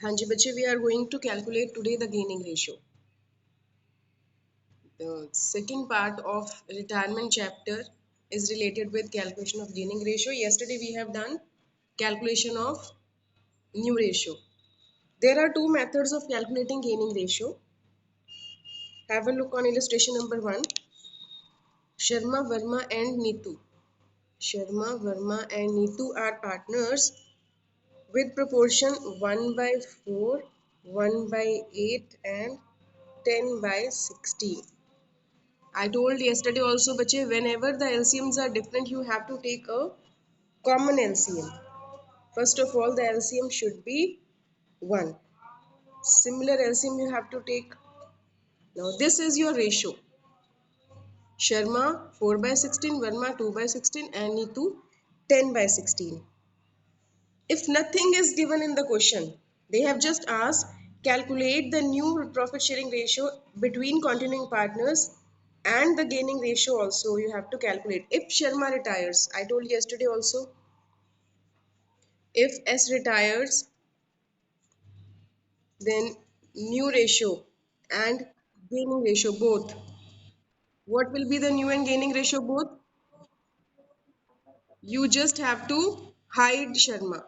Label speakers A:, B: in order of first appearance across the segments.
A: हाँ जी बच्चे, we are going to calculate today the gaining ratio. The second part of retirement chapter is related with calculation of gaining ratio. Yesterday we have done calculation of new ratio. There are two methods of calculating gaining ratio. Have a look on illustration number 1. Sharma, Verma and Neetu. Sharma, Verma and Neetu are partners with proportion 1 by 4, 1 by 8 and 10 by 16. I told yesterday also, bache, whenever the LCMs are different, you have to take a common LCM. First of all, the LCM should be 1. Similar LCM you have to take. Now, this is your ratio. Sharma 4 by 16, Verma 2 by 16, and Neetu 10 by 16. If nothing is given in the question, they have just asked calculate the new profit sharing ratio between continuing partners and the gaining ratio also you have to calculate. If Sharma retires, I told yesterday also, if S retires, then new ratio and gaining ratio both. What will be the new and gaining ratio both? You just have to hide Sharma.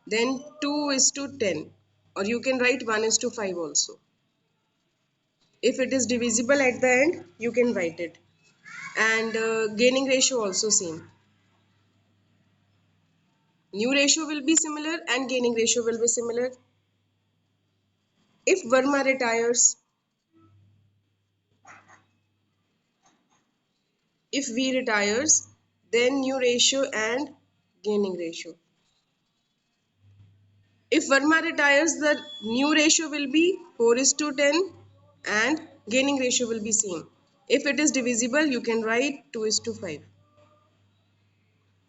A: Then 2 is to 10, or you can write 1 is to 5 also. If it is divisible at the end, you can write it. And gaining ratio also same. New ratio will be similar and gaining ratio will be similar. If Verma retires, if V retires, then new ratio and gaining ratio. If Verma retires, the new ratio will be 4 is to 10 and gaining ratio will be same. If it is divisible, you can write 2 is to 5.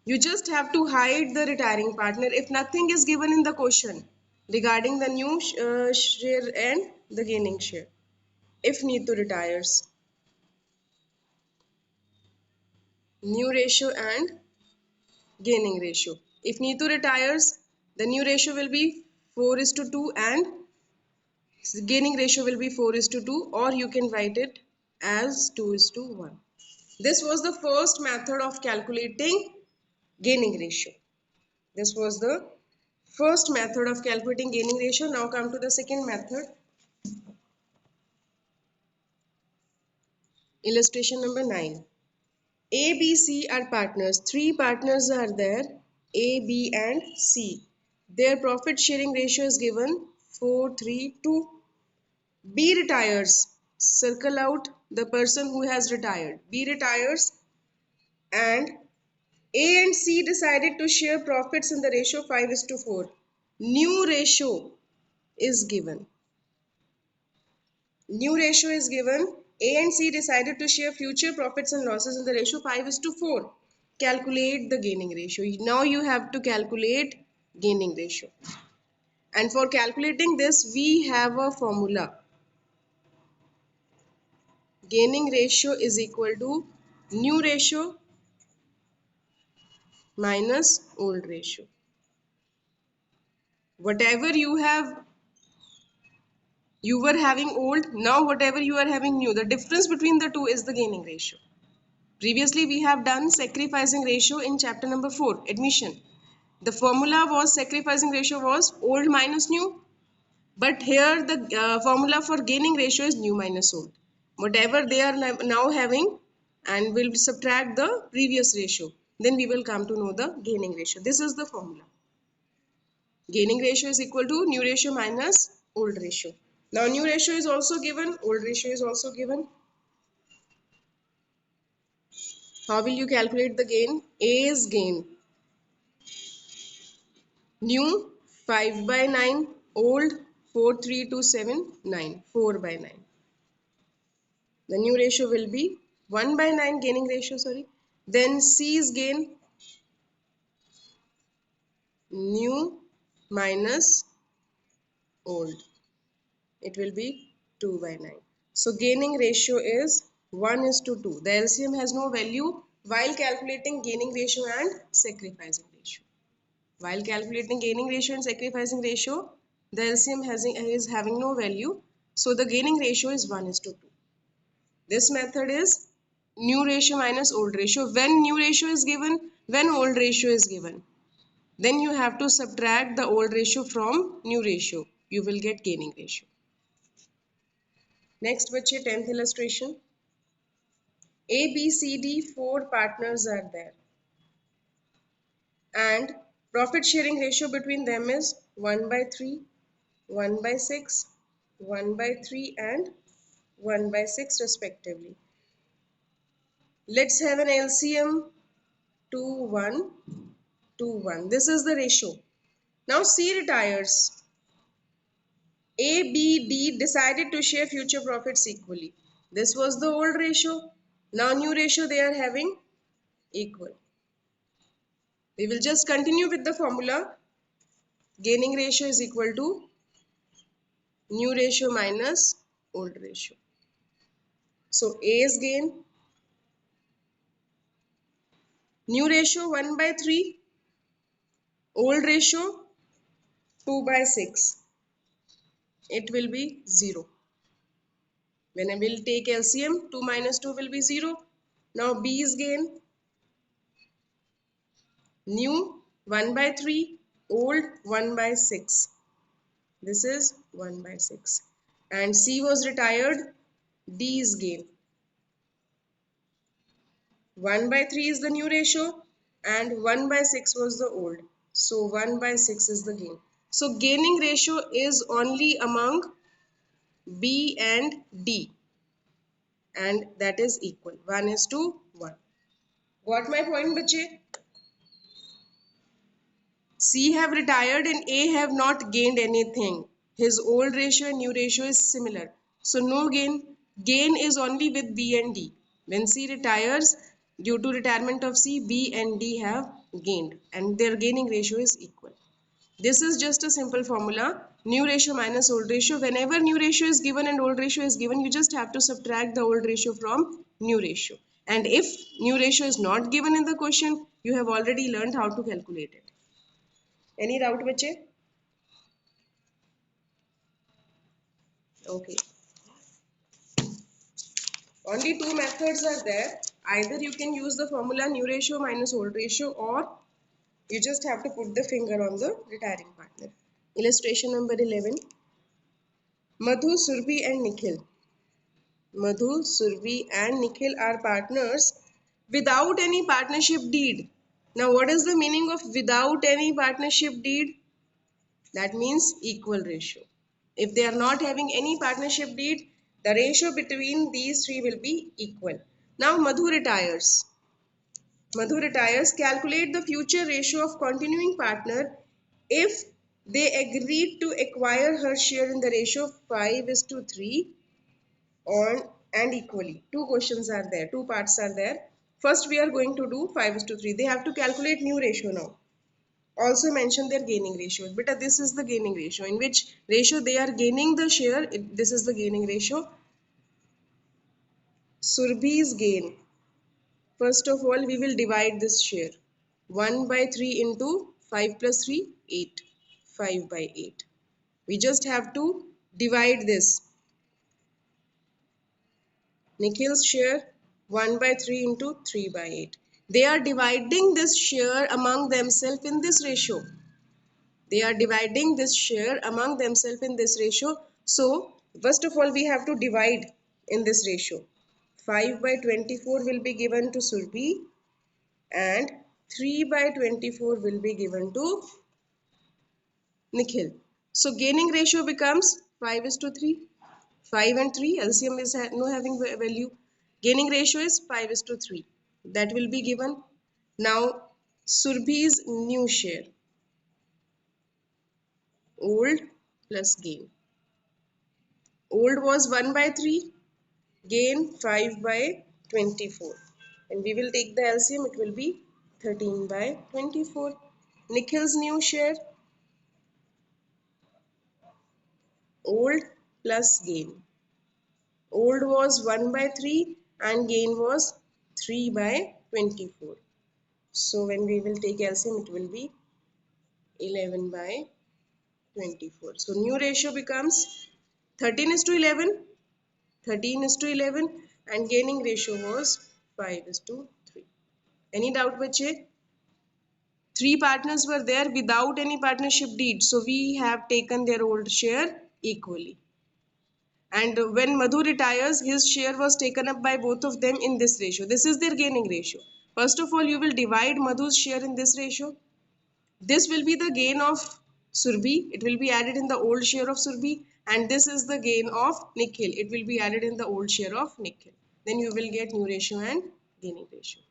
A: You just have to hide the retiring partner if nothing is given in the question regarding the new share and the gaining share. If Neetu retires, new ratio and gaining ratio. If Neetu retires, the new ratio will be 4 is to 2 and gaining ratio will be 4 is to 2, or you can write it as 2 is to 1. This was the first method of calculating gaining ratio. This was the first method of calculating gaining ratio. Now come to the second method. Illustration number 9. A, B, C are partners. Three partners are there, A, B and C. Their profit sharing ratio is given 4, 3, 2. B retires. Circle out the person who has retired. B retires and A and C decided to share profits in the ratio 5 is to 4. New ratio is given. New ratio is given. A and C decided to share future profits and losses in the ratio 5 is to 4. Calculate the gaining ratio. Now you have to calculate gaining ratio. And for calculating this, we have a formula. Gaining ratio is equal to new ratio minus old ratio. Whatever you were having old, now whatever you are having new, the difference between the two is the gaining ratio. Previously, we have done sacrificing ratio in chapter number 4, admission. The formula was sacrificing ratio was old minus new, but here the formula for gaining ratio is new minus old. Whatever they are now having, and we'll subtract the previous ratio. Then we will come to know the gaining ratio. This is the formula. Gaining ratio is equal to new ratio minus old ratio. Now new ratio is also given, old ratio is also given. How will you calculate the gain? A is gain. New 5 by 9, old 4, 3, 2, 7, 9, 4 by 9. The new ratio will be 1 by 9 gaining ratio, sorry. Then C is gain, new minus old. It will be 2 by 9. So gaining ratio is 1 is to 2. The LCM has no value while calculating gaining ratio and sacrificing ratio. While calculating gaining ratio and sacrificing ratio, The LCM is having no value, so the gaining ratio is 1:2. This method is new ratio minus old ratio. When new ratio is given, when old ratio is given, then you have to subtract the old ratio from new ratio. You will get gaining ratio. Next, बच्चे 10th illustration. A, B, C, D, 4 partners are there, and profit sharing ratio between them is 1/3, 1/6, 1/3, and 1/6 respectively. Let's have an LCM 2:1, 2:1. This is the ratio. Now C retires. A, B, D decided to share future profits equally. This was the old ratio. Now new ratio they are having equal. We will just continue with the formula. Gaining ratio is equal to new ratio minus old ratio. So A's gain, new ratio 1/3, old ratio 2/6. It will be 0. When I will take LCM, 2 minus 2 will be 0. Now B's gain, new 1/3, old 1/6. This is 1/6. And C was retired, D's gain. 1/3 is the new ratio and 1/6 was the old. So 1/6 is the gain. So gaining ratio is only among B and D, and that is equal. 1:1. Got my point, bache? C have retired and A have not gained anything. His old ratio and new ratio is similar. So no gain. Gain is only with B and D. When C retires, due to retirement of C, B and D have gained and their gaining ratio is equal. This is just a simple formula. New ratio minus old ratio. Whenever new ratio is given and old ratio is given, you just have to subtract the old ratio from new ratio. And if new ratio is not given in the question, you have already learned how to calculate it. Any doubt, bache? Okay. Only two methods are there. Either you can use the formula new ratio minus old ratio, or you just have to put the finger on the retiring partner. Illustration number 11. Madhu, Surbhi and Nikhil. Madhu, Surbhi and Nikhil are partners without any partnership deed. Now what is the meaning of without any partnership deed? That means equal ratio. If they are not having any partnership deed, the ratio between these three will be equal. Now Madhu retires. Madhu retires. Calculate the future ratio of continuing partner if they agreed to acquire her share in the ratio 5:3 on and equally. Two questions are there. Two parts are there. First we are going to do 5:3. They have to calculate new ratio now. Also mention their gaining ratio. But this is the gaining ratio. In which ratio they are gaining the share. This is the gaining ratio. Surbhi's gain. First of all, we will divide this share. 1/3 into 5 plus 3, 8. 5/8. We just have to divide this. Nikhil's share 1/3 into 3/8. They are dividing this share among themselves in this ratio. They are dividing this share among themselves in this ratio. So, first of all, we have to divide in this ratio. 5/24 will be given to Surbhi and 3/24 will be given to Nikhil. So, gaining ratio becomes 5:3. 5 and 3, LCM is no having value. Gaining ratio is 5:3. That will be given. Now, Surbhi's new share. Old plus gain. Old was 1/3, gain 5/24. And we will take the LCM, it will be 13/24. Nikhil's new share, old plus gain. Old was 1/3 and gain was 3/24. So when we will take LCM, it will be 11/24. 24. So new ratio becomes 13 is to 11, 13 is to 11, and gaining ratio was 5 is to 3. Any doubt, bache? Three partners were there without any partnership deed. So we have taken their old share equally. And when Madhu retires, his share was taken up by both of them in this ratio. This is their gaining ratio. First of all, you will divide Madhu's share in this ratio. This will be the gain of Surbhi. It will be added in the old share of Surbhi. And this is the gain of Nikhil. It will be added in the old share of Nikhil. Then you will get new ratio and gaining ratio.